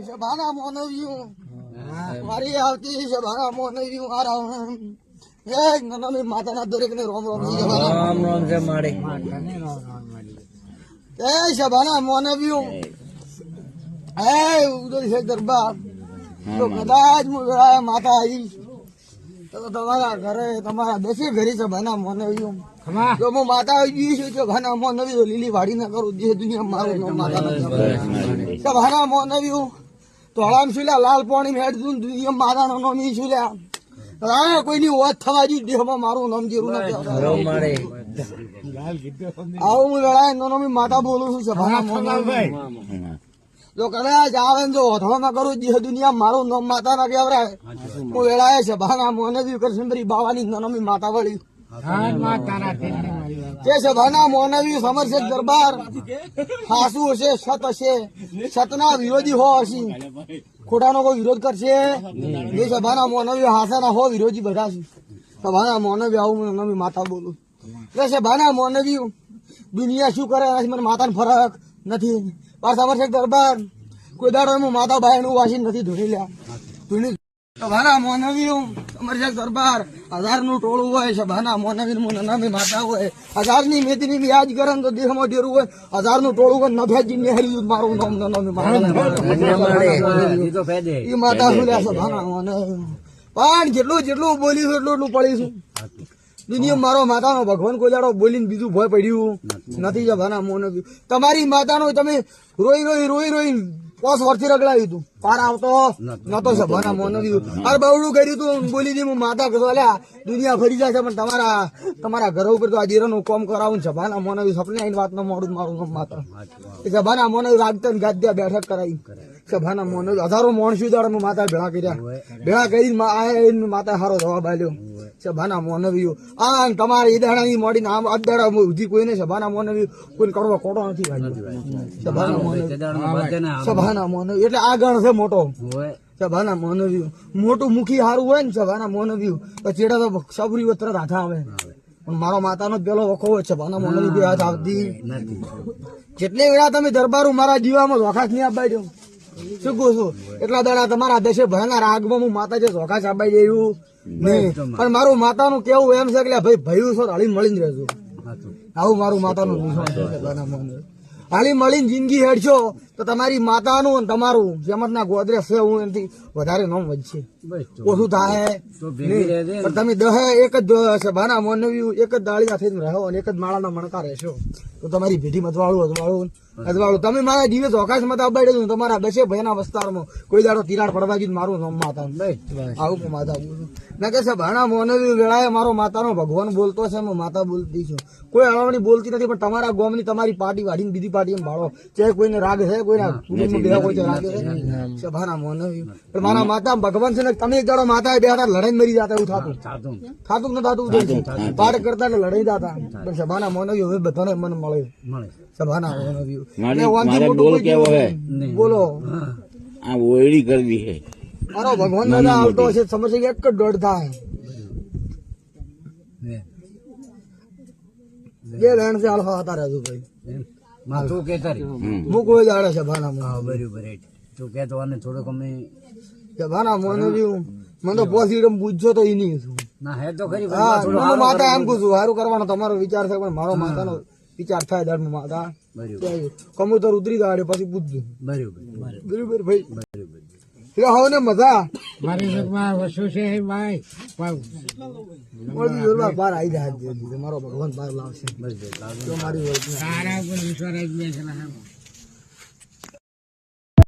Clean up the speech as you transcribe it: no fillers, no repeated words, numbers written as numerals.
સભાના મોનવ્યું મારી આવતી સભાના મોનવ્યું આરામ માતાના દરેક ને રોમ રોમ રામ રામ છે મારે સભાના મોનવ્યું ઉદય છે દરબાર તો કદાચ હું માતા આવી તો તમારા ઘરે તમારા દસે ઘરે સભાના મોનવ્યું જો હું માતા આવી છું સભાના મોનવ્યું લીલી વાડી ના કરું જે દુનિયા મારું માતા સભાના મોનવ્યું તો હળામ શુલ્યા લાલ પાણી હેડ દઉં દુનિયા માતા નો નોમી શુલ્યા કોઈની ઓત થવા જી દેહમાં મારું નામ જીરું નથી આવું હું લડાય નોમી માતા બોલું છું સભાના મોનવ્યું જો કદાચ આવે જો ઓથળો ના કરું જે દુનિયા મારું નામ માતા ના કહેવરાય હું વેળાએ સભાના મોનવ્યું કરશંબરી બાવાની નોમી માતા વળી તે સભાના મોનવ્યું સમરસેક દરબાર હાસુ હશે સત હશે સતના વિરોધી હો હશે ખોટાનો કોઈ વિરોધ કરશે એ સભાના મોનવ્યું હાસાના હો વિરોધી બધા છે સભાના મોનવ્યું આવું નવી માતા બોલું એટલે સભાના મોનવ્યું દુનિયા શું કરે મને માતાનો ફરક નથી પણ સમરસેક દરબાર કોઈ દાડો હું માતા ભાઈ નું વાસી નથી ધોઈ લ્યા ધોઈ સભાના મોનવ્યું સમરસેક દરબાર 1000 નું ટોળું હોય સભાના મોનવ્યું નવી માતા હોય 1000 ની મેદની યાદ કરે તો દેહમાં ડેરું હોય 1000 નું ટોળું હોય નભેજી નેહરી મારું નામ નવી માતા સુલ્યા સભાના મોનવ્યું પણ જેટલું જેટલું બોલીશું એટલું પડીશું દુનિયા મારો માતાનો ભગવાન કોઈ દાડો બોલીને બીજું ભય પડ્યું નથી સભાના મોનવ્યું તમારી માતાનો તમે રોઈ રોઈ 5 વર્ષથી રગડાવ્યું હતું પાર આવતો નતો સભાના મોનવ્યું અરે બવડું કર્યું તું બોલી દી હું માતા કહેવા દુનિયા ફરી જાય છે પણ તમારા ઘર ઉપર તો આ જીરાનું કામ કરાવું સભાના મોનવ્યું સપને આવીને વાત ન મોડું મારું માતા એ સભાના મોનવ્યું રાજતા ગાદ્યા બેઠક કરાવી સભાના મોનવ્યું 1000 માણસું દાડે માતા ભેળા કર્યા ભેળા કરીને માતા સારો જવાબ આલ્યો સભાના મોનવ્યું આ તમારે એ દાડાની મોડીને આમ અદાડા ઉધી કોઈને સભાના મોનવ્યું કોઈ કડવો કોટો નથી સભાના મોનવ્યું એટલે આ ગણ છે મોટો સભાના મોનવ્યું મોટું મુખી સારું હોય ને સભાના મોનવ્યું તો ચેડા તો સબરી વત્ર રાધા આવે પણ મારો માતાનો પેલો વખો હોય સભાના મોનવ્યું બે હાથ આવતી જેટલી વેળા તમે દરબારો મારા જીવામાં વખાસ નહીં આપવા દો શું કહું છું એટલા દાડા તમારા દશે ભયના રાગમાં હું માતા જે વખાસ આપવા જયું નહીં પણ મારું માતાનું કેવું એમ છે કે ભાઈ ભયું છો હળી મળીને રહેજો આવું મારું માતાનું હાલી મળીને જિંદગી હેડશો તો તમારી માતાનું અને તમારું જેમતના ગોદરે છે હું એનાથી વધારે નામ વધશે ઓછું થાય પણ તમે એક જ સભાના મોનવ્યું એક જ દાળીના થઈને રહો અને એક જ માળાના મણકા રહેશો તો તમારી પેઢી અજવાળું તમે મારા દિવસ અવકાશમાં અબાઈ દઉં તમારા દસે ભયના વિસ્તારમાં કોઈ દાડો તિરાડ પડવા ગયું મારું નામ માતા આવું માતા બોલું મેં કે સભાના મોનવ્યું વેળાએ મારો માતાનો ભગવાન બોલતો છે હું માતા બોલતી છું કોઈ હળવણી બોલતી નથી પણ તમારા ગોમની તમારી પાર્ટી વાળીને બીજી પાર્ટી ભાળો ચાહે કોઈને રાગ છે કોઈના કોઈ રાગ છે સભાના મોનવ્યું પણ મારા માતા ભગવાન છે ને તમે એક દાડો માતા બે હાથ લડાઈ મરી જતા એવું થતું ન થતું પાઠ કરતા એટલે લડાઈ જતા પણ સભાના મોનવ્યું હવે બધાને મને મળે સભાના બોલો આ ઓયડી કરવી છે મારો ભગવાન દાદા આવતો હશે સમજશે એક જ દોડ થાય જે લેણ છે હાલ હતા રાજુ ભાઈ તું કે તારી હું કોઈ જાડે સભાના બરોબર તું કે તો આને થોડુંક અમે સભાના મોનવ્યું મને તો પોસીડમ પૂછજો તો એ નહીં છું ના હે તો ખરી માતા એમ કહું છું સારું કરવાનો તમારો વિચાર છે પણ મારો માતાનો વિચાર થાય દાડ માતા કબૂતર ઉતરી દાડે પછી પૂછજો બરોબર ભાઈ હવે ને મજા મારી વસ્તુ છે ભાઈ બહાર આવી જાય મારો ભગવાન બહાર લાવશે મારી